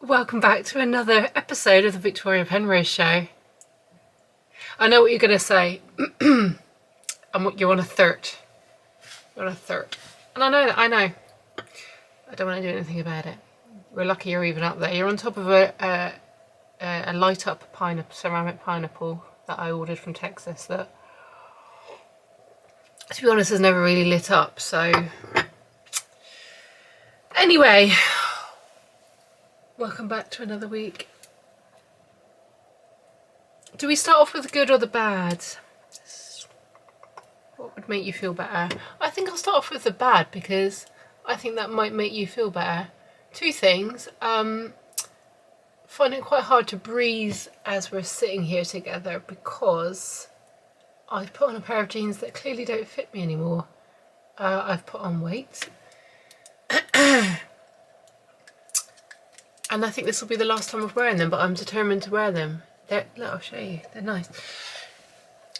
Welcome back to another episode of the Victoria Penrose Show. I know what you're going to say. You're on a third. You're on a third. And I know that, I know. I don't want to do anything about it. We're lucky you're even up there. You're on top of a light up ceramic pineapple that I ordered from Texas that, to be honest, has never really lit up. So, anyway, welcome back to another week. Do we start off with the good or the bad? What would make you feel better? I think I'll start off with the bad because I think that might make you feel better. Two things. Find it quite hard to breathe as we're sitting here together because I've put on a pair of jeans that clearly don't fit me anymore. I've put on weight. And I think this will be the last time of wearing them, but I'm determined to wear them. Look, I'll show you. They're nice.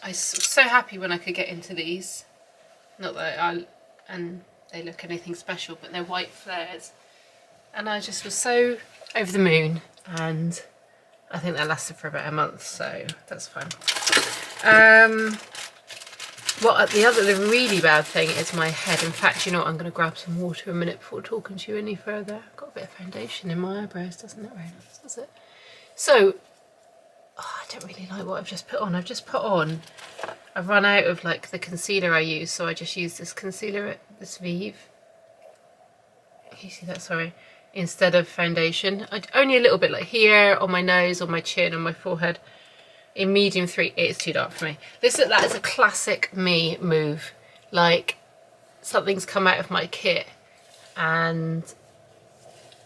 I was so happy when I could get into these. Not that and they look anything special, but they're white flares. And I just was so over the moon, and I think that lasted for about a month, so that's fine. The really bad thing is my head. In fact, you know what, I'm going to grab some water a minute before talking to you any further. I've got a bit of foundation in my eyebrows, doesn't it? Very nice, does it? So, I don't really like what I've just put on. I've run out of like the concealer I use, so I just use this concealer, this Vive. Can you see that? Sorry. Instead of foundation. Only a little bit, like here, on my nose, on my chin, on my forehead. In medium 3, it's too dark for me. That is a classic me move. Like, something's come out of my kit and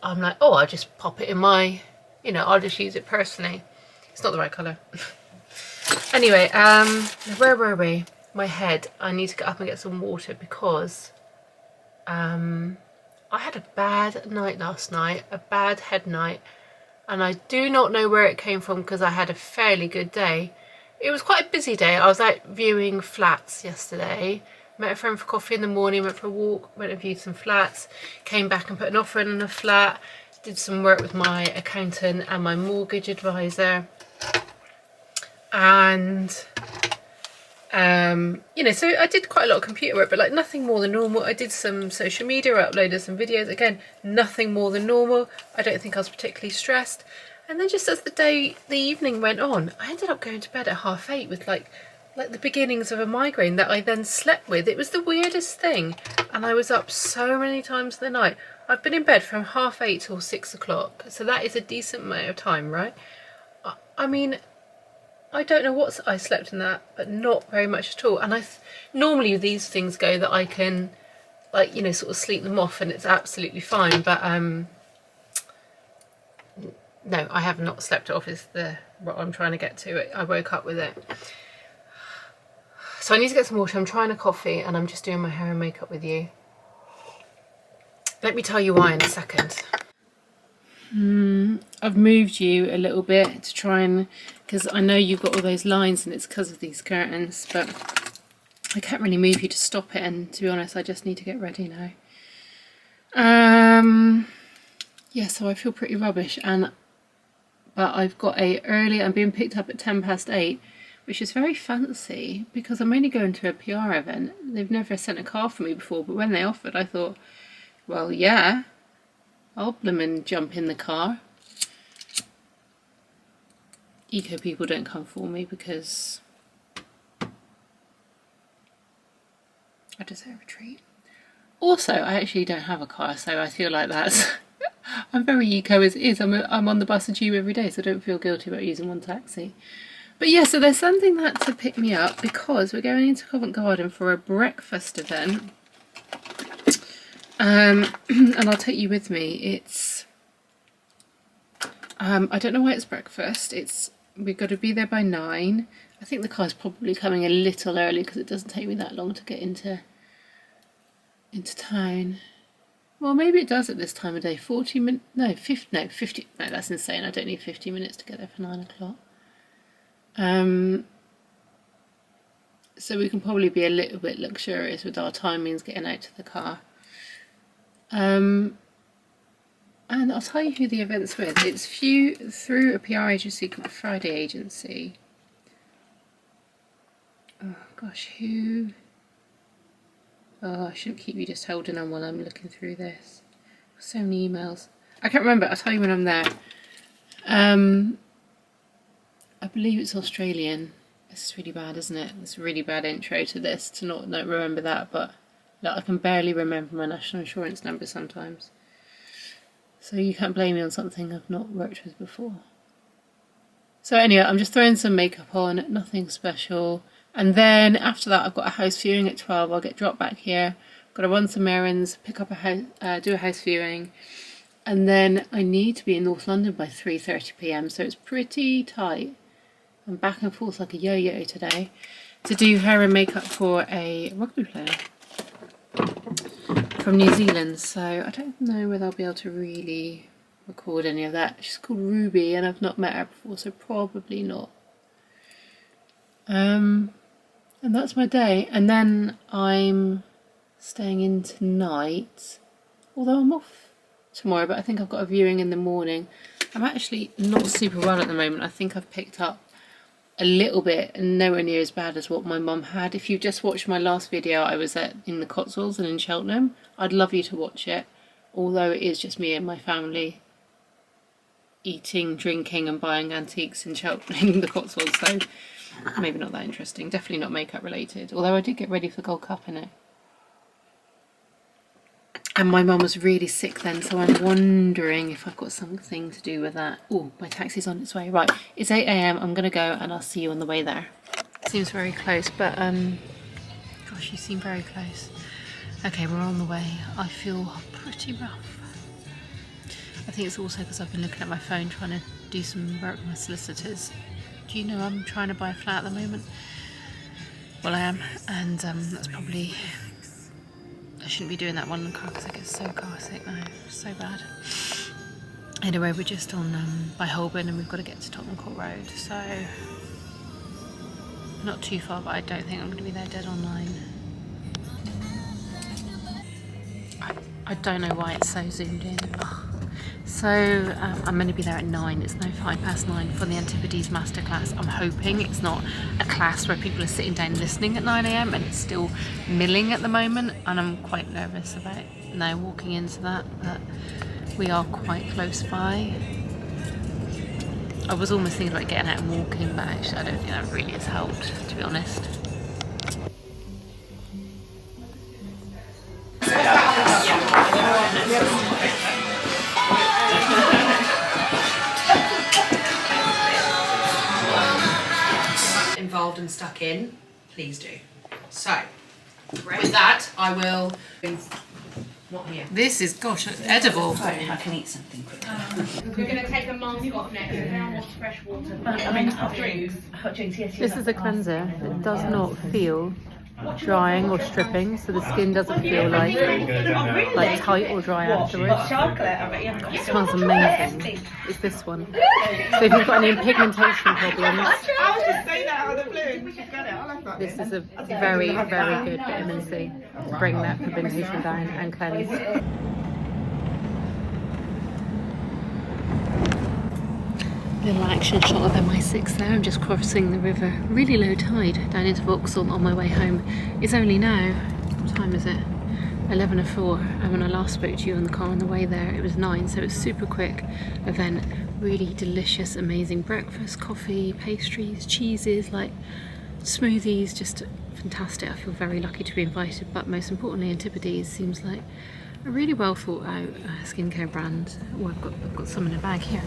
I'm like, oh, I'll just pop it in my, I'll just use it personally. It's not the right colour. Anyway, where were we? My head. I need to get up and get some water because I had a bad night last night, a bad head night. And I do not know where it came from because I had a fairly good day. It was quite a busy day. I was out viewing flats yesterday. Met a friend for coffee in the morning, went for a walk, went and viewed some flats, came back and put an offer in on a flat, did some work with my accountant and my mortgage advisor. And, so I did quite a lot of computer work, but like nothing more than normal. I did some social media, I uploaded some videos. Again, nothing more than normal. I don't think I was particularly stressed. And then just as the evening went on, I ended up going to bed at 8:30 with like the beginnings of a migraine that I then slept with. It was the weirdest thing. And I was up so many times in the night. I've been in bed from 8:30 till 6 o'clock. So that is a decent amount of time, right? I mean, I don't know what I slept in that, but not very much at all. And normally these things go that I can, sort of sleep them off and it's absolutely fine. But no, I have not slept it off is what I'm trying to get to. I woke up with it. So I need to get some water. I'm trying a coffee and I'm just doing my hair and makeup with you. Let me tell you why in a second. I've moved you a little bit to try and, because I know you've got all those lines and it's because of these curtains, but I can't really move you to stop it, and to be honest I just need to get ready now. Yeah, so I feel pretty rubbish, but I've got I'm being picked up at 8:10, which is very fancy because I'm only going to a PR event. They've never sent a car for me before, but when they offered I thought, well, yeah, I'll bloomin' jump in the car. Eco people don't come for me because I deserve a treat. Also, I actually don't have a car, so I feel like that's... I'm very eco as is. I'm on the bus and tube every day, so I don't feel guilty about using one taxi. But yeah, so they're sending that to pick me up because we're going into Covent Garden for a breakfast event. And I'll take you with me. It's I don't know why it's breakfast. We've got to be there by 9. I think the car's probably coming a little early because it doesn't take me that long to get into town. Well, maybe it does at this time of day. 40 minutes? No, 50. No, 50. No, that's insane. I don't need 50 minutes to get there for 9 o'clock. So we can probably be a little bit luxurious with our timings getting out to the car. And I'll tell you who the event's with. It's through a PR agency called Friday Agency. Oh gosh, who? Oh, I shouldn't keep you just holding on while I'm looking through this. So many emails. I can't remember. I'll tell you when I'm there. I believe it's Australian. This is really bad, isn't it? It's a really bad intro to this to not remember that, but look, I can barely remember my national insurance number sometimes. So you can't blame me on something I've not worked with before. So anyway, I'm just throwing some makeup on, nothing special. And then after that, I've got a house viewing at 12. I'll get dropped back here. Got to run some errands, pick up a house, do a house viewing. And then I need to be in North London by 3:30 p.m. So it's pretty tight. I'm back and forth like a yo-yo today to do hair and makeup for a rugby player from New Zealand. So I don't know whether I'll be able to really record any of that. She's called Ruby and I've not met her before, so probably not. And that's my day. And then I'm staying in tonight, although I'm off tomorrow, but I think I've got a viewing in the morning. I'm actually not super well at the moment. I think I've picked up a little bit and nowhere near as bad as what my mum had. If you just watched my last video, I was in the Cotswolds and in Cheltenham. I'd love you to watch it, although it is just me and my family eating, drinking and buying antiques in Cheltenham in the Cotswolds, so maybe not that interesting. Definitely not makeup related, although I did get ready for the Gold Cup in it. And my mum was really sick then, so I'm wondering if I've got something to do with that. Oh, my taxi's on its way. Right, it's 8 AM. I'm going to go and I'll see you on the way there. Seems very close, but gosh, you seem very close. Okay, we're on the way. I feel pretty rough. I think it's also because I've been looking at my phone trying to do some work with my solicitors. Do you know I'm trying to buy a flat at the moment? Well, I am, and that's probably... I shouldn't be doing that one in the car because I get so car sick now. So bad. Anyway, we're just on by Holborn and we've got to get to Tottenham Court Road, so not too far, but I don't think I'm going to be there dead on 9. I don't know why it's so zoomed in. Ugh. So I'm going to be there at 9. It's now 9:05 for the Antipodes Masterclass. I'm hoping it's not a class where people are sitting down listening at 9 AM and it's still milling at the moment, and I'm quite nervous about now walking into that, but we are quite close by. I was almost thinking about getting out and walking, but actually I don't think that really has helped, to be honest. Involved and stuck in, please do. So, with that, I will... Not here. This is, gosh, edible. I can eat something quickly. We're going to take a mask off next and now want fresh water. Hot drinks. Hot drinks, yes. This is a cleanser. It does not feel drying or stripping, so the skin doesn't feel like tight or dry afterwards. It smells amazing. It's this one. So if you've got any pigmentation problems, this is a very, very good vitamin C to bring that pigmentation down and cleanse. Little action shot of MI6 there. I'm just crossing the river, really low tide, down into Vauxhall on my way home. It's only now, what time is it? 11:04, and when I last spoke to you in the car on the way there, it was 9, so it's super quick event. Really delicious, amazing breakfast, coffee, pastries, cheeses, like smoothies, just fantastic. I feel very lucky to be invited, but most importantly, Antipodes seems like a really well thought out skincare brand. Oh, I've got some in a bag here.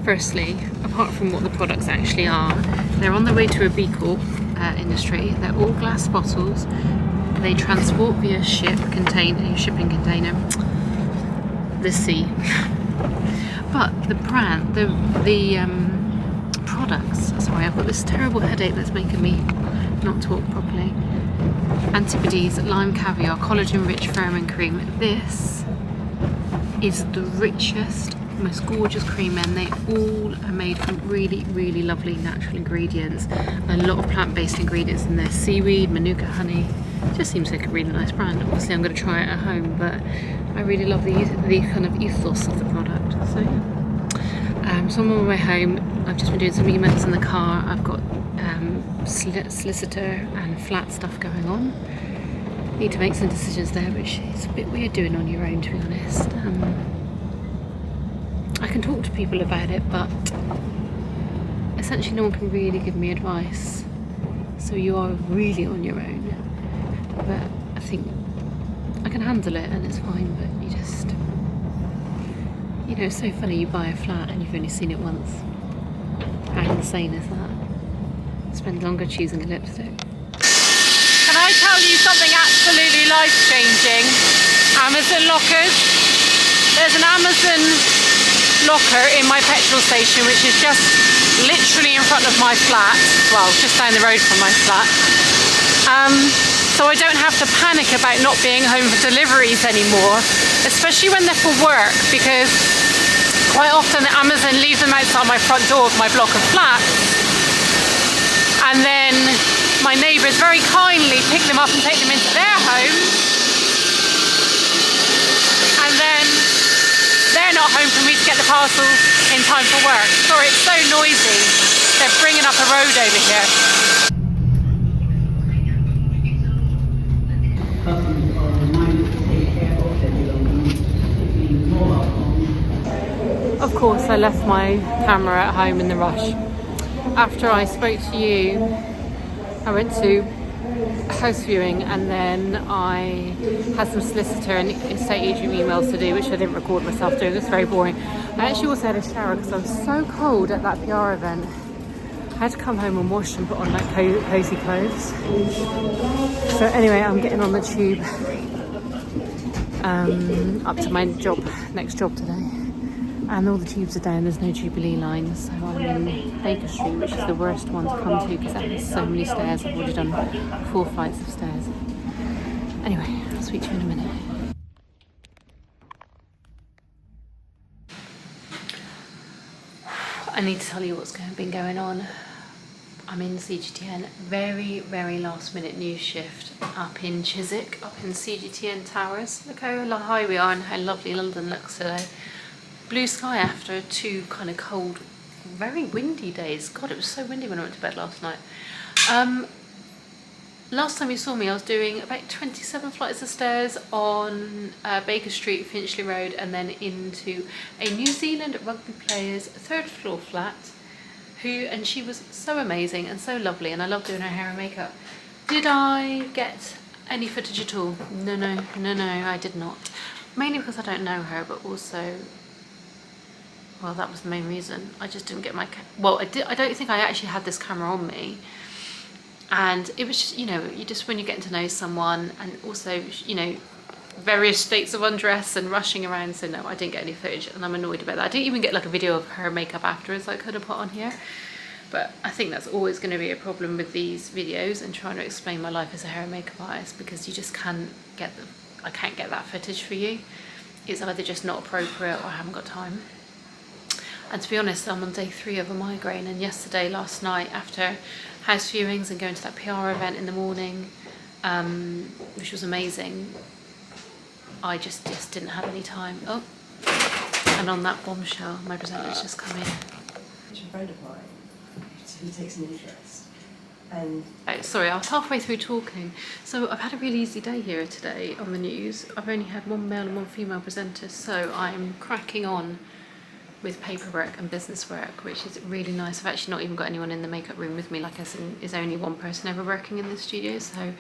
Firstly, apart from what the products actually are, they're on their way to a B Corp industry. They're all glass bottles. They transport via shipping container, the sea. But the brand, the products. Sorry, I've got this terrible headache that's making me not talk properly. Antipodes lime caviar collagen rich firming cream. This is the richest, most gorgeous cream, and they all are made from really, really lovely natural ingredients. A lot of plant-based ingredients in there: seaweed, manuka honey, It just seems like a really nice brand. Obviously I'm going to try it at home, but I really love the kind of ethos of the product. So yeah. So I'm on my way home. I've just been doing some emails in the car. I've got solicitor and flat stuff going on. Need to make some decisions there, which is a bit weird doing on your own, to be honest. I can talk to people about it, but essentially no one can really give me advice. So you are really on your own. But I think I can handle it and it's fine, but you just, you know, it's so funny, you buy a flat and you've only seen it once. How insane is that? Spend longer choosing a lipstick. Can I tell you something absolutely life-changing? Amazon lockers. There's an Amazon locker in my petrol station, which is just literally in front of my flat. Well, just down the road from my flat. So I don't have to panic about not being home for deliveries anymore, especially when they're for work, because quite often Amazon leaves them outside my front door of my block of flats. And then my neighbours very kindly pick them up and take them into their home. And then they're not home for me to get the parcels in time for work. Sorry, it's so noisy. They're bringing up a road over here. Of course, I left my camera at home in the rush. After I spoke to you, I went to house viewing and then I had some solicitor and estate agent emails to do, which I didn't record myself doing. It was very boring. I actually also had a shower because I was so cold at that PR event. I had to come home and wash and put on like cozy clothes. So anyway, I'm getting on the tube up to my next job today. And all the tubes are down, there's no Jubilee line, so I'm in Baker Street, which is the worst one to come to because that has so many stairs. I've already done 4 flights of stairs. Anyway, I'll speak to you in a minute. I need to tell you what's been going on. I'm in CGTN, very, very last minute news shift up in Chiswick, up in CGTN Towers. Look how high we are and how lovely London looks today. Blue sky after 2 kind of cold, very windy days. God, it was so windy when I went to bed last night. Last time you saw me, I was doing about 27 flights of stairs on Baker Street, Finchley Road, and then into a New Zealand rugby player's 3rd floor flat, and she was so amazing and so lovely, and I love doing her hair and makeup. Did I get any footage at all? No, I did not. Mainly because I don't know her, but also, well, that was the main reason. I just didn't get my I don't think I actually had this camera on me. And it was just, you know, when you're getting to know someone, and also, you know, various states of undress and rushing around. So no, I didn't get any footage, and I'm annoyed about that. I didn't even get like a video of her makeup afterwards I could have put on here. But I think that's always going to be a problem with these videos and trying to explain my life as a hair and makeup artist, because you just can't get I can't get that footage for you. It's either just not appropriate or I haven't got time. And to be honest, I'm on day 3 of a migraine, and last night, after house viewings and going to that PR event in the morning, which was amazing, I just didn't have any time. Oh, and on that bombshell, my presenter's just come in. It's a friend of mine who takes an interest. And oh, sorry, I was halfway through talking. So I've had a really easy day here today on the news. I've only had 1 male and 1 female presenter, so I'm cracking on with paperwork and business work, which is really nice. I've actually not even got anyone in the makeup room with me, like I said, is only 1 person ever working in the studio, so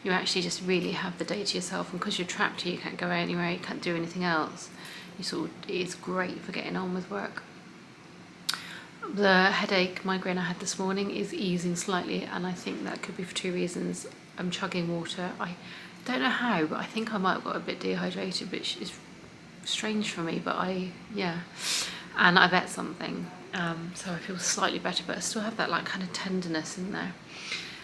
you actually just really have the day to yourself, and because you're trapped here, you can't go anywhere, you can't do anything else. It's great for getting on with work. The headache, migraine I had this morning is easing slightly, and I think that could be for 2 reasons. I'm chugging water. I don't know how, but I think I might have got a bit dehydrated, which is strange for me, but yeah. And I've ate something, so I feel slightly better, but I still have that like kind of tenderness in there.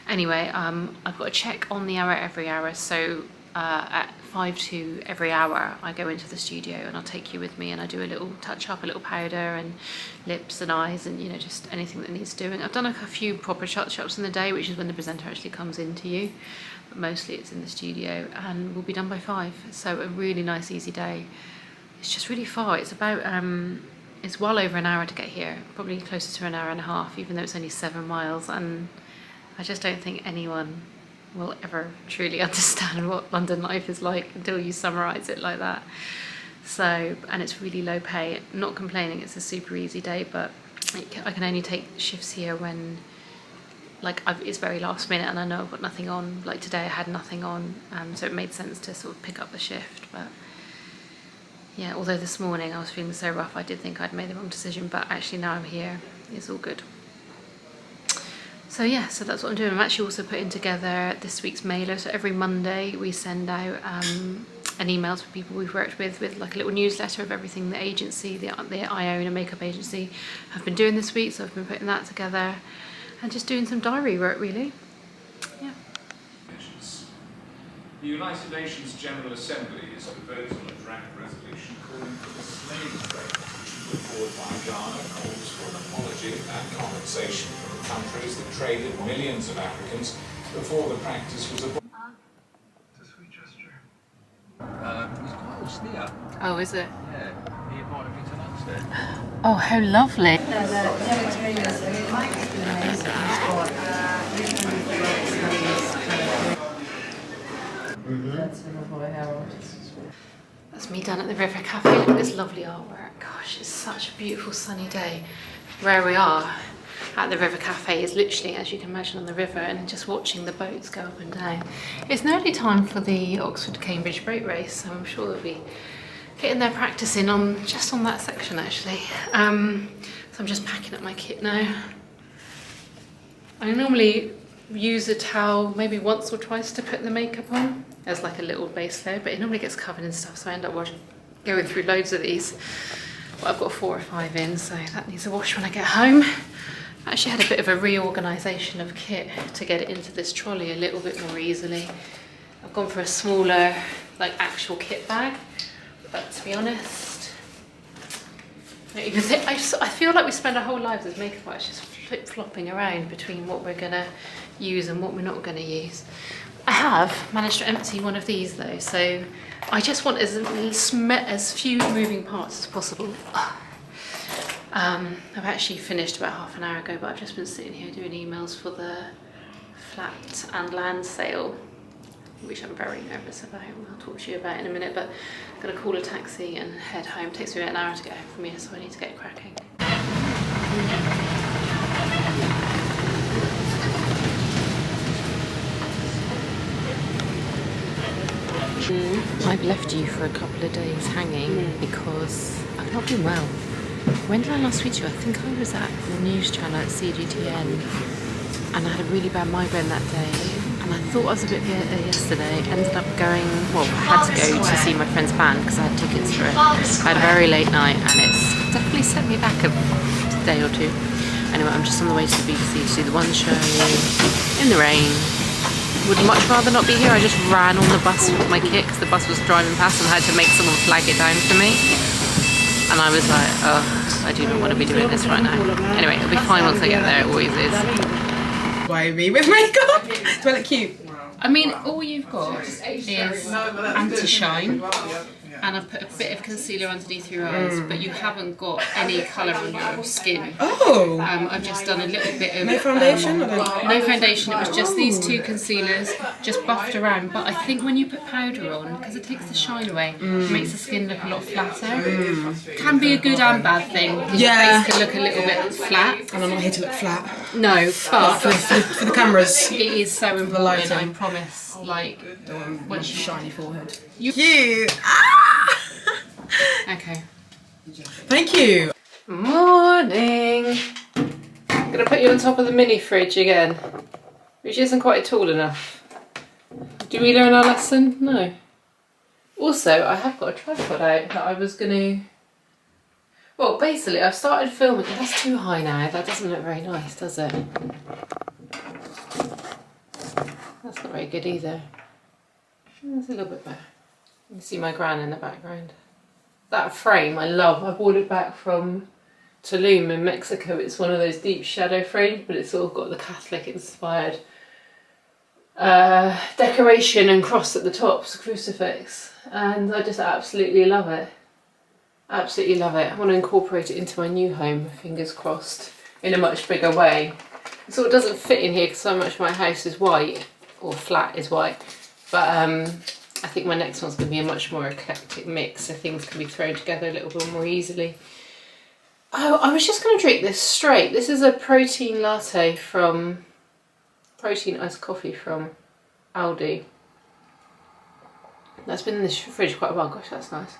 Anyway, I've got to check on the hour every hour, so at 5 to every hour I go into the studio and I'll take you with me and I do a little touch up, a little powder and lips and eyes and, you know, just anything that needs doing. I've done a few proper touch ups in the day, which is when the presenter actually comes into you, but mostly it's in the studio, and we'll be done by 5. So a really nice easy day. It's just really far. It's about it's well over an hour to get here, probably closer to an hour and a half, even though it's only 7 miles, and I just don't think anyone will ever truly understand what London life is like until you summarise it like that. So, and it's really low pay. Not complaining, it's a super easy day, but I can only take shifts here when, like, it's very last minute and I know I've got nothing on. Like today I had nothing on, so it made sense to sort of pick up the shift. But yeah, although this morning I was feeling so rough, I did think I'd made the wrong decision, but actually now I'm here, it's all good. So yeah, so that's what I'm doing. I'm actually also putting together this week's mailer. So every Monday we send out an email to people we've worked with like a little newsletter of everything the agency, the I own a makeup agency, have been doing this week. So I've been putting that together and just doing some diary work really. Yeah. The United Nations General Assembly is proposing a draft resolution calling for the slave trade. The report by Ghana calls for an apology and compensation from the countries that traded millions of Africans before the practice was abolished. It's a sweet gesture. He's quite austere. Oh, is it? Yeah, he invited me to lunch there. Oh, how lovely. That's me done at the River Cafe. Look at this lovely artwork. Gosh, it's such a beautiful sunny day. Where we are at the River Cafe is literally, as you can imagine, on the river, and just watching the boats go up and down. It's nearly time for the Oxford-Cambridge boat race, so I'm sure they'll be getting their practice in on just on that section actually. So I'm just packing up my kit now. I normally use a towel maybe once or twice to put the makeup on as like a little base layer, but it normally gets covered in stuff, so I end up going through loads of these. Well, I've got 4 or 5 in, so that needs a wash when I get home. I actually had a bit of a reorganisation of kit to get it into this trolley a little bit more easily. I've gone for a smaller, like actual kit bag, but to be honest, I feel like we spend our whole lives as makeup artists just flip-flopping around between what we're gonna use and what we're not gonna use. I have managed to empty one of these though, so I just want as few moving parts as possible. I've actually finished about half an hour ago, but I've just been sitting here doing emails for the flat and land sale, which I'm very nervous about. I'll talk to you about in a minute, but I'm gonna call a taxi and head home. It takes me about an hour to get home from here, so I need to get cracking. I've left you for a couple of days hanging because I've not been well. When did I last speak to you? I think I was at the news channel at CGTN and I had a really bad migraine that day, and I thought I was a bit better yesterday. Ended up going, well, I had to go to see my friend's band because I had tickets for it. I had a very late night and it's definitely set me back a day or two. Anyway, I'm just on the way to the BBC to see the One show in the rain. Would much rather not be here. I just ran on the bus with my kit because the bus was driving past and I had to make someone flag it down for me. And I was like, oh, I do not want to be doing this right now. Anyway, it'll be fine once I get there, it always is. Why me with makeup? Do I look cute? I mean, all you've got is anti-shine, and I've put a bit of concealer underneath your eyes, but you haven't got any colour on your skin. Oh! I've just done a little bit of... No foundation? No foundation, it was just these 2 concealers, just buffed around, but I think when you put powder on, because it takes the shine away, it makes the skin look a lot flatter. Can be a good and bad thing, because your face can look a little bit flat. And I'm not here to look flat. No, but... For the cameras. It is so important, I promise. Like, once you shiny forehead. Cute! Ah! Okay. Thank you. Morning! I'm going to put you on top of the mini fridge again, which isn't quite tall enough. Do we learn our lesson? No. Also, I have got a tripod out that I was going to... Well, basically, I've started filming. That's too high now. That doesn't look very nice, does it? That's not very good either. It's a little bit better. You can see my gran in the background. That frame I love. I bought it back from Tulum in Mexico. It's one of those deep shadow frames, but it's all got the Catholic inspired decoration and cross at the top, it's a crucifix, and I just absolutely love it. Absolutely love it. I want to incorporate it into my new home, fingers crossed, in a much bigger way. It sort of doesn't fit in here because so much of my house is white, or flat is white, but I think my next one's going to be a much more eclectic mix, so things can be thrown together a little bit more easily. Oh, I was just going to drink this straight. This is a protein latte from, protein iced coffee from Aldi. That's been in this fridge quite a while. Gosh, that's nice.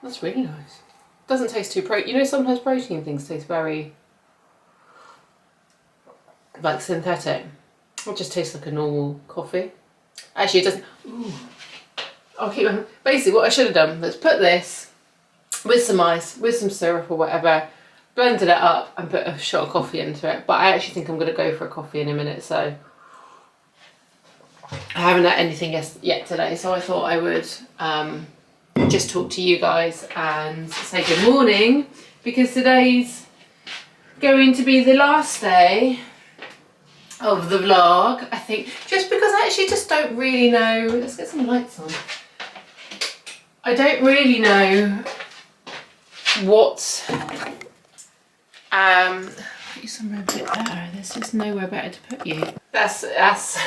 That's really nice. Doesn't taste too you know, sometimes protein things taste very like synthetic. It just tastes like a normal coffee. Actually, it doesn't. Ooh. I'll keep. Basically, what I should have done was put this with some ice, with some syrup or whatever, blended it up and put a shot of coffee into it. But I actually think I'm going to go for a coffee in a minute, so I haven't had anything yet today. So I thought I would just talk to you guys and say good morning, because today's going to be the last day of the vlog, I think, just because I actually just don't really know. Let's get some lights on. I don't really know what put you somewhere a bit better. There's just nowhere better to put you. That's it's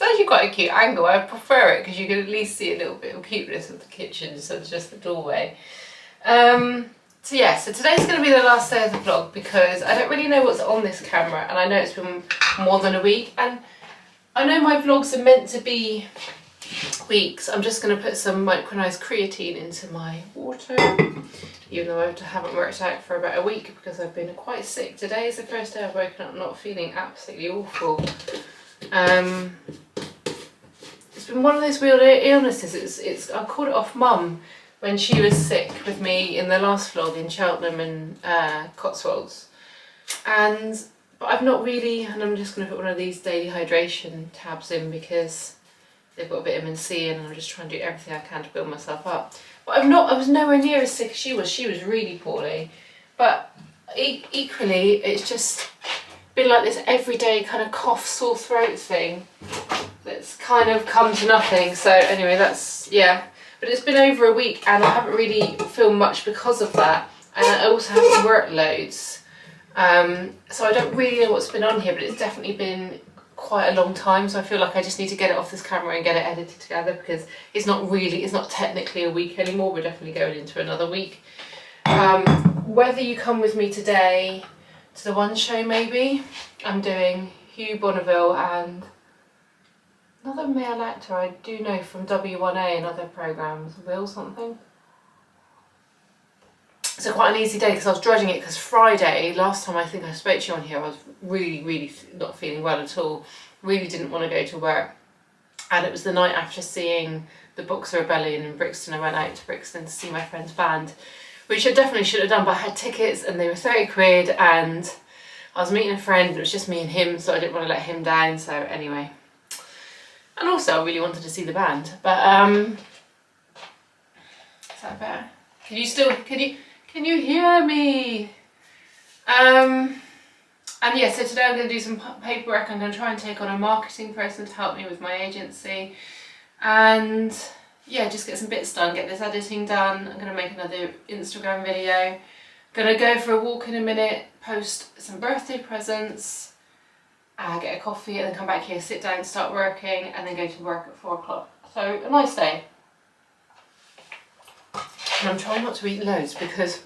actually quite a cute angle. I prefer it because you can at least see a little bit of cuteness of the kitchen, so it's just the doorway. So yeah, so today's going to be the last day of the vlog because I don't really know what's on this camera, and I know it's been more than a week, and I know my vlogs are meant to be weeks. I'm just going to put some micronized creatine into my water, even though I haven't worked out for about a week because I've been quite sick. Today is the first day I've woken up not feeling absolutely awful. It's been one of those weird illnesses. I called it off Mum when she was sick with me in the last vlog in Cheltenham and Cotswolds, but I've not really, and I'm just going to put one of these daily hydration tabs in because they've got vitamin C in, and I'm just trying to do everything I can to build myself up. But I was nowhere near as sick as she was. She was really poorly, but equally it's just been like this everyday kind of cough, sore throat thing that's kind of come to nothing. So anyway, that's, yeah. But it's been over a week and I haven't really filmed much because of that, and I also haven't worked loads. So I don't really know what's been on here, but it's definitely been quite a long time, so I feel like I just need to get it off this camera and get it edited together because it's not technically a week anymore. We're definitely going into another week. Whether you come with me today to the one show, maybe. I'm doing Hugh Bonneville and another male actor I do know from W1A and other programmes, Will something. So quite an easy day because I was dreading it because Friday, last time I think I spoke to you on here, I was really not feeling well at all. Really didn't want to go to work. And it was the night after seeing the Boxer Rebellion in Brixton. I went out to Brixton to see my friend's band, which I definitely should have done, but I had tickets and they were 30 quid and I was meeting a friend, it was just me and him, so I didn't want to let him down, so anyway. And also I really wanted to see the band, but is that better? Can you hear me? And yeah, so today I'm going to do some paperwork. I'm going to try and take on a marketing person to help me with my agency, and yeah, just get some bits done, get this editing done. I'm going to make another Instagram video. Going to go for a walk in a minute, post some birthday presents, get a coffee, and then come back here, sit down, start working, and then go to work at 4 o'clock. So a nice day. And I'm trying not to eat loads because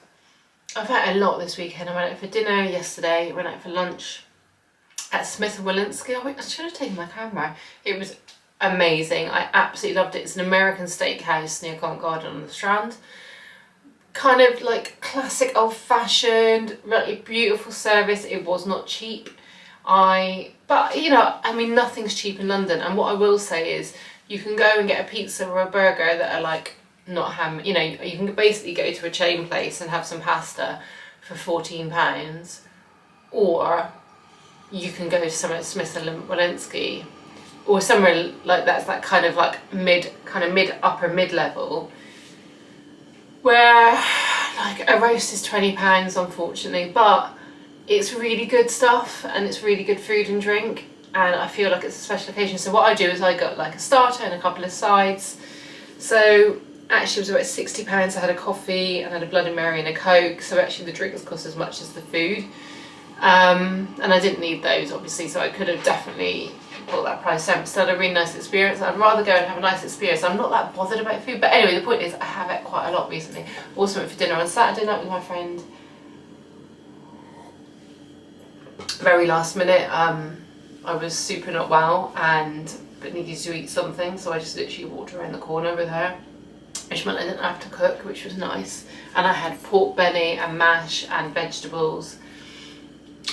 I've had a lot this weekend. I went out for dinner yesterday, went out for lunch at Smith & Wollensky. I should have taken my camera. It was amazing. I absolutely loved it. It's an American steakhouse near Covent Garden on the Strand. Kind of like classic old-fashioned, really beautiful service. It was not cheap. But you know, I mean, nothing's cheap in London. And what I will say is you can go and get a pizza or a burger that are like not ham, you know, you can basically go to a chain place and have some pasta for £14, or you can go to some at Smith & Wollensky or somewhere like that's that kind of like upper mid level, where like a roast is £20 unfortunately, but it's really good stuff and it's really good food and drink, and I feel like it's a special occasion. So what I do is I got like a starter and a couple of sides. So actually it was about £60. I had a coffee and had a Bloody Mary and a Coke, so actually the drinks cost as much as the food. And I didn't need those obviously, so I could have definitely bought that price down, but still had a really nice experience. I'd rather go and have a nice experience. I'm not that bothered about food, but anyway, the point is I have it quite a lot recently. Also went for dinner on Saturday night with my friend. Very last minute. I was super not well but needed to eat something, so I just literally walked around the corner with her, which meant I didn't have to cook, which was nice. And I had pork belly and mash and vegetables,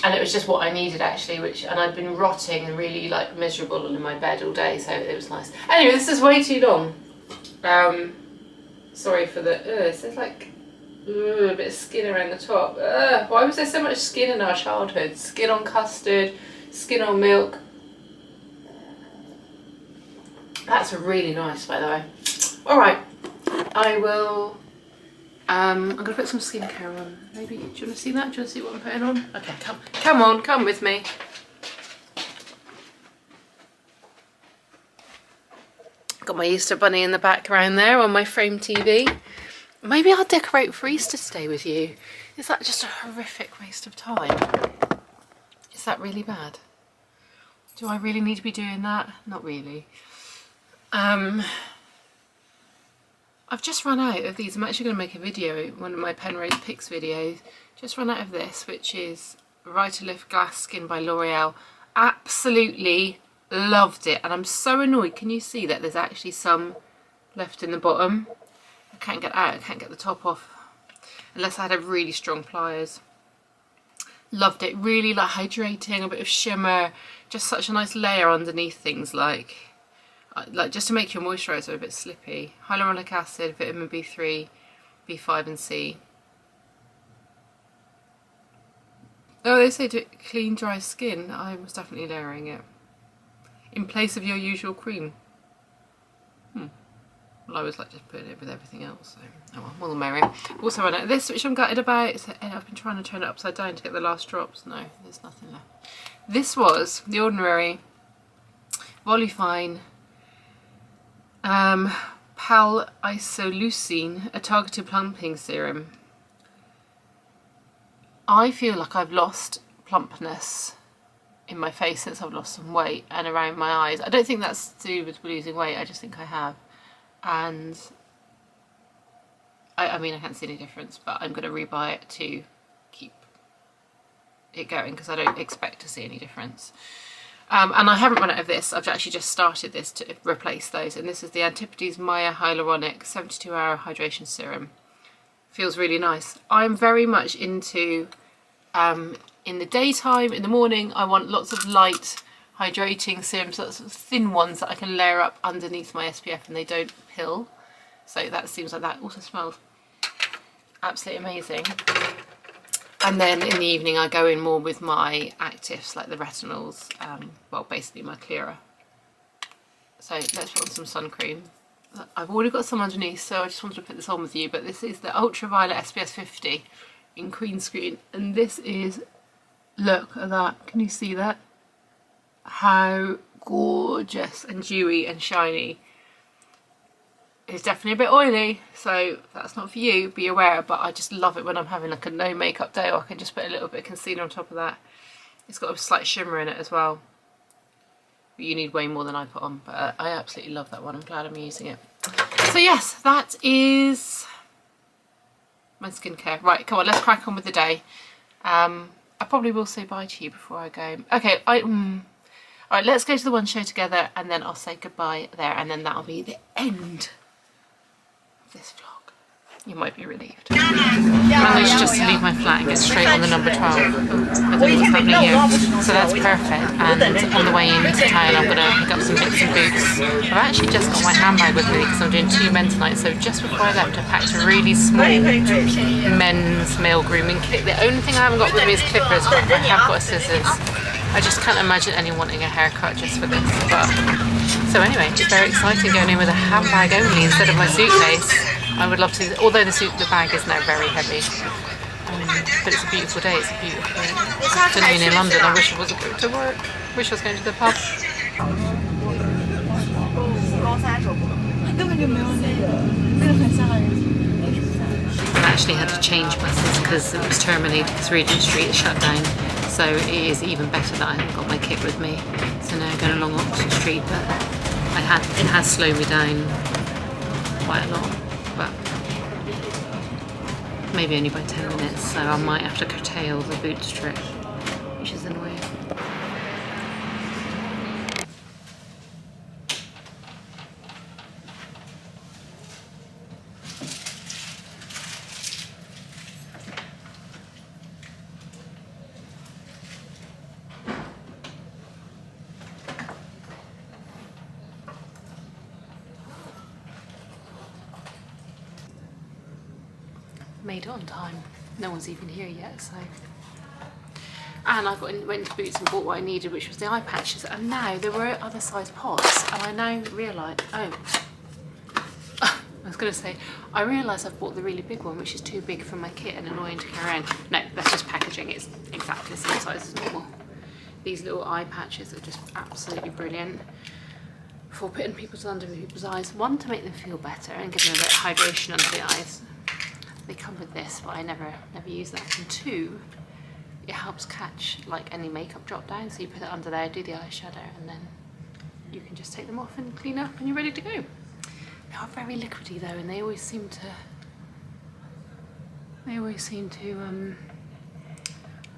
and it was just what I needed actually, and I'd been rotting and really like miserable in my bed all day, so it was nice. Anyway, this is way too long. Sorry for the, there's like a bit of skin around the top. Why was there so much skin in our childhood? Skin on custard, skin on milk. That's really nice, by the way. All right, I will. I'm gonna put some skincare on. Maybe, do you want to see that? Do you want to see what I'm putting on? Okay, come on, come with me. Got my Easter bunny in the background there on my frame TV. Maybe I'll decorate for Easter today with you. Is that just a horrific waste of time? Is that really bad? Do I really need to be doing that? Not really. I've just run out of these. I'm actually going to make a video, one of my Penrose Picks videos. Just run out of this, which is Vitalift Glass Skin by L'Oreal. Absolutely loved it, and I'm so annoyed. Can you see that there's actually some left in the bottom? I can't get out, I can't get the top off unless I had a really strong pliers. Loved it, really like hydrating, a bit of shimmer, just such a nice layer underneath things like just to make your moisturiser a bit slippy. Hyaluronic acid, vitamin B3, B5 and C. Oh, they say to clean dry skin. I was definitely layering it in place of your usual cream. Well, I was like just putting it with everything else, so oh well, more the merrier. Also run out of this, which I'm gutted about. So, I've been trying to turn it upside down to get the last drops. No, there's nothing left. This was The Ordinary Volufine Pal Isoleucine, a targeted plumping serum. I feel like I've lost plumpness in my face since I've lost some weight, and around my eyes. I don't think that's to do with losing weight, I just think I have. And I mean, I can't see any difference, but I'm going to rebuy it to keep it going because I don't expect to see any difference. And I haven't run out of this. I've actually just started this to replace those, and this is the Antipodes Maya Hyaluronic 72-hour hydration serum. Feels really nice. I'm very much into in the daytime, in the morning, I want lots of light hydrating serums, lots of thin ones that I can layer up underneath my SPF and they don't pill. So that seems like that. Also smells absolutely amazing. And then in the evening I go in more with my actives like the retinols, well basically my clearer. So let's put on some sun cream. I've already got some underneath, so I just wanted to put this on with you, but this is the Ultraviolet SPS 50 in Queen Screen, and this is, look at that, can you see that? How gorgeous and dewy and shiny. It's definitely a bit oily, so if that's not for you, be aware, but I just love it when I'm having like a no makeup day, or I can just put a little bit of concealer on top of that. It's got a slight shimmer in it as well. But you need way more than I put on, but I absolutely love that one. I'm glad I'm using it. So yes, that is my skincare. Right, come on, let's crack on with the day. I probably will say bye to you before I go. Okay, alright, let's go to the one show together and then I'll say goodbye there, and then that'll be the end of this vlog. You might be relieved. I managed just to leave my flat and get straight on the number 12. I don't know what's happening here. So that's perfect. And on the way into town I'm going to pick up some bits and boots. I've actually just got my handbag with me because I'm doing 2 men tonight. So just before I left I packed a really small men's male grooming kit. The only thing I haven't got with me is clippers, but I have got scissors. I just can't imagine anyone wanting a haircut just for this. But so anyway, it's very exciting going in with a handbag only instead of my suitcase. I would love to, although the bag is now very heavy. But it's a beautiful day. It's a beautiful afternoon in London. I wish I wasn't going to work. Wish I was going to the pub. I actually had to change buses because it was terminated because Regent Street is shut down. So it is even better that I haven't got my kit with me. So now going along Oxford Street, but it has slowed me down quite a lot. But maybe only by 10 minutes, so I might have to curtail the Boots trip, which is annoying. Made it on time. No one's even here yet, so. And I went into Boots and bought what I needed, which was the eye patches. And now there were other size pods, and I now realise. I was going to say, I realise I've bought the really big one, which is too big for my kit and annoying to carry around. No, that's just packaging. It's exactly the same size as normal. These little eye patches are just absolutely brilliant for putting under people's eyes. One, to make them feel better and give them a bit of hydration under the eyes. They come with this, but I never use that. And two, it helps catch like any makeup drop down. So you put it under there, do the eyeshadow, and then you can just take them off and clean up, and you're ready to go. They are very liquidy though, and they always seem to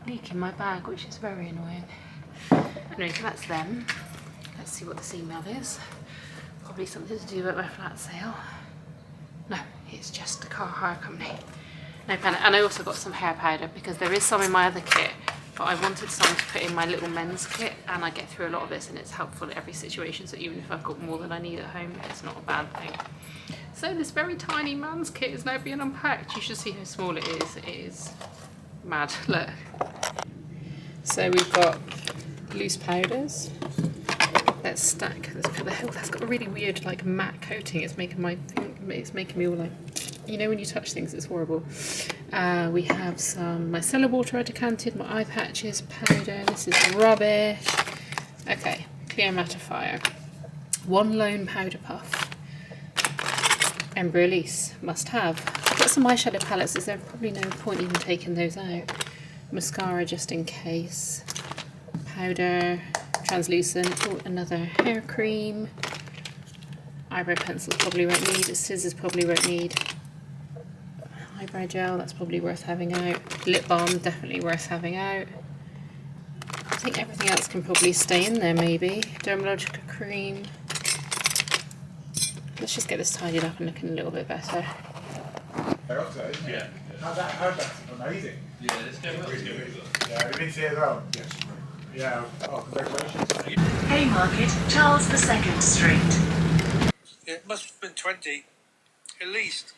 leak in my bag, which is very annoying. Anyway, so that's them. Let's see what this email is. Probably something to do with my flat sale. No, it's just the car hire company. No panic. And I also got some hair powder because there is some in my other kit, but I wanted some to put in my little men's kit, and I get through a lot of this and it's helpful in every situation, so even if I've got more than I need at home, it's not a bad thing. So this very tiny man's kit is now being unpacked. You should see how small it is. It is mad. Look. So we've got loose powders. Let's stack. Let's put that's got a really weird like matte coating. It's making me all like, you know, when you touch things, it's horrible. We have some micellar water I decanted, my eye patches, powder. This is rubbish. Okay, clear mattifier. One lone powder puff. Ember release, must have. I've got some eyeshadow palettes. Is there probably no point even taking those out? Mascara just in case. Powder. Translucent. Oh, another hair cream. Eyebrow pencils probably won't need. Scissors probably won't need. Eyebrow gel, that's probably worth having out. Lip balm, definitely worth having out. I think everything else can probably stay in there maybe. Dermalogica cream. Let's just get this tidied up and looking a little bit better. Yeah. That's amazing. Yeah, let's go. Yeah, we need to see it as well. Yes. Yeah. Oh, congratulations. Haymarket, Charles II Street. It must have been 20, at least.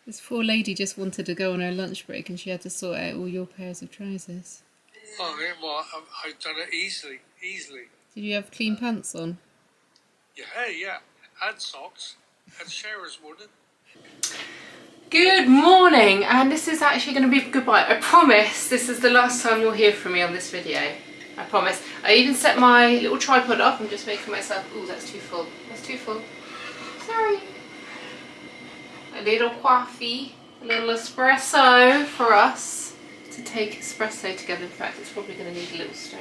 This poor lady just wanted to go on her lunch break and she had to sort out all your pairs of trousers. Oh, yeah, well, I've done it easily. Did you have clean pants on? Yeah. And socks. And Sarah's wooden. Good morning, and this is actually going to be goodbye. I promise this is the last time you'll hear from me on this video. I promise. I even set my little tripod up. I'm just making myself... Ooh, that's too full. That's too full. Sorry. A little coffee, a little espresso for us to take espresso together. In fact, it's probably going to need a little stir.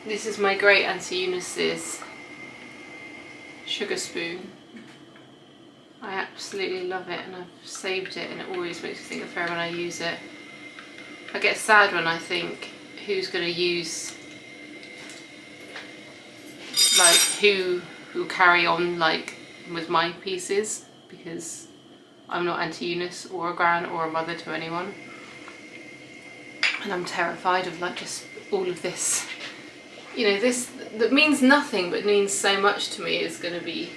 This is my great Auntie Eunice's sugar spoon. I absolutely love it, and I've saved it, and it always makes me think of her when I use it. I get sad when I think who's going to use, like who carry on like with my pieces, because I'm not Auntie Eunice or a gran or a mother to anyone, and I'm terrified of like just all of this, you know, this that means nothing but means so much to me is going to be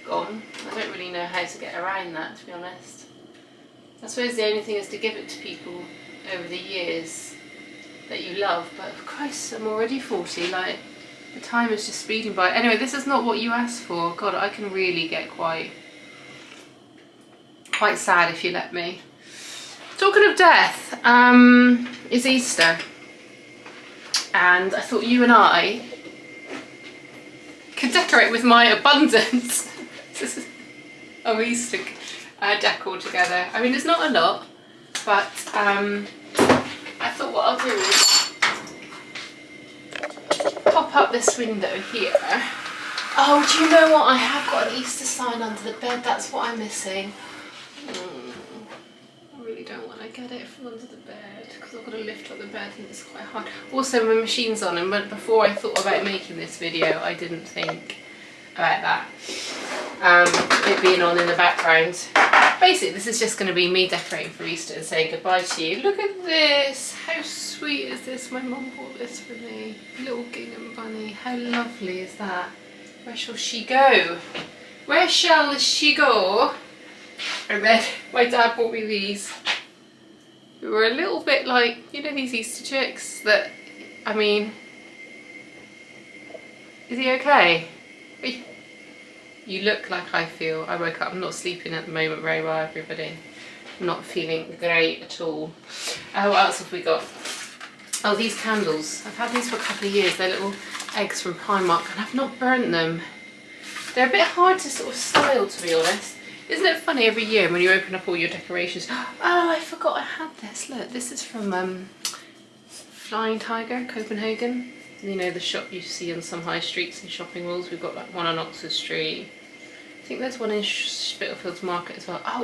gone. I don't really know how to get around that, to be honest. I suppose the only thing is to give it to people over the years that you love, but Christ, I'm already 40, like the time is just speeding by. Anyway, this is not what you asked for. God, I can really get quite sad if you let me. Talking of death, it's Easter, and I thought you and I could decorate with my abundance of Easter decor together. I mean, it's not a lot, but I thought what I'll do is pop up this window here. Oh, do you know what? I have got an Easter sign under the bed. That's what I'm missing. I really don't want to get it from under the bed because I've got to lift up the bed and it's quite hard. Also, my machine's on, and before I thought about making this video, I didn't think about that. It being on in the background. Basically, this is just going to be me decorating for Easter and saying goodbye to you. Look at this! How sweet is this? My mum bought this for me. Little gingham bunny. How lovely is that? Where shall she go? Where shall she go? And then my dad bought me these. They were a little bit like, you know, these Easter chicks that, I mean, is he okay? You look like I feel. I woke up, I'm not sleeping at the moment very well, everybody. I'm not feeling great at all. What else have we got? Oh, these candles. I've had these for a couple of years. They're little eggs from Primark and I've not burnt them. They're a bit hard to sort of style, to be honest. Isn't it funny every year when you open up all your decorations? Oh, I forgot I had this. Look, this is from Flying Tiger, Copenhagen. You know, the shop you see on some high streets and shopping malls. We've got like one on Oxford Street. I think there's one in Spitalfields Market as well. Oh,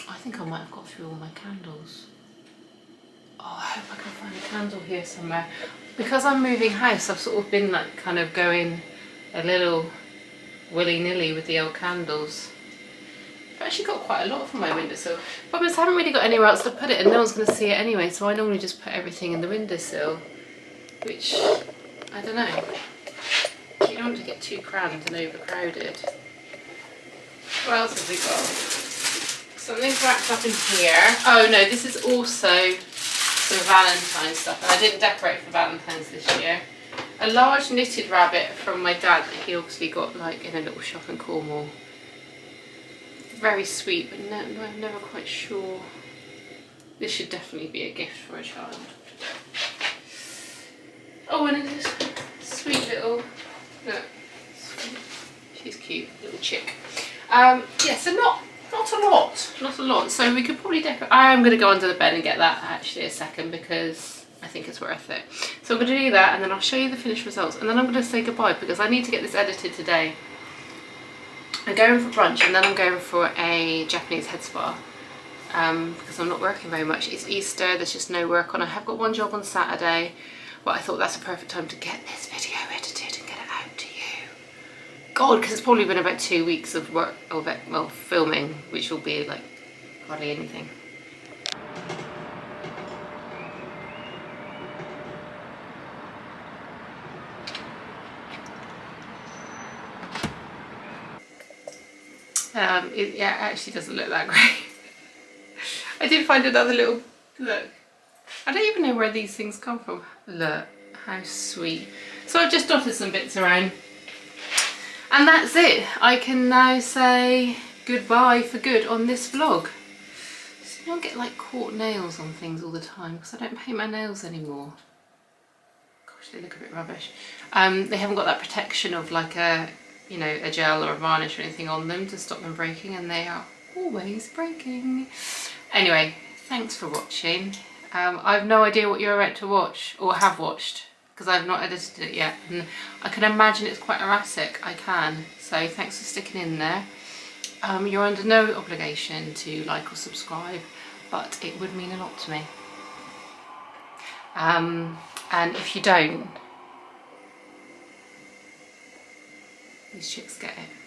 I think I might have got through all my candles. Oh, I hope I can find a candle here somewhere. Because I'm moving house, I've sort of been like kind of going a little willy-nilly with the old candles. I've actually got quite a lot from my windowsill. Problem is I haven't really got anywhere else to put it and no one's going to see it anyway, so I normally just put everything in the windowsill, which, I don't know. You don't want to get too crammed and overcrowded. What else have we got? Something's wrapped up in here. Oh no, this is also some Valentine's stuff, and I didn't decorate for Valentine's this year. A large knitted rabbit from my dad that he obviously got like in a little shop in Cornwall. Very sweet, but I'm never quite sure. This should definitely be a gift for a child. Oh, and this sweet little, look, she's cute, little chick. Yeah, so not a lot. So we could probably decorate. I am going to go under the bed and get that actually a second because I think it's worth it. So I'm going to do that and then I'll show you the finished results and then I'm going to say goodbye because I need to get this edited today. I'm going for brunch and then I'm going for a Japanese head spa because I'm not working very much. It's Easter, there's just no work on. I have got one job on Saturday, but I thought that's a perfect time to get this video edited and get it out to you. God, because it's probably been about 2 weeks of work, well, filming, which will be like hardly anything. It actually doesn't look that great. I did find another little, look, I don't even know where these things come from. Look, how sweet. So I've just dotted some bits around. And that's it. I can now say goodbye for good on this vlog. So you don't get like caught nails on things all the time because I don't paint my nails anymore. Gosh, they look a bit rubbish. They haven't got that protection of like a, you know, a gel or a varnish or anything on them to stop them breaking, and they are always breaking. Anyway, thanks for watching. I've no idea what you're about to watch or have watched because I've not edited it yet, and I can imagine it's quite erratic. I can. So thanks for sticking in there. You're under no obligation to like or subscribe, but it would mean a lot to me. And if you don't, these chicks get it.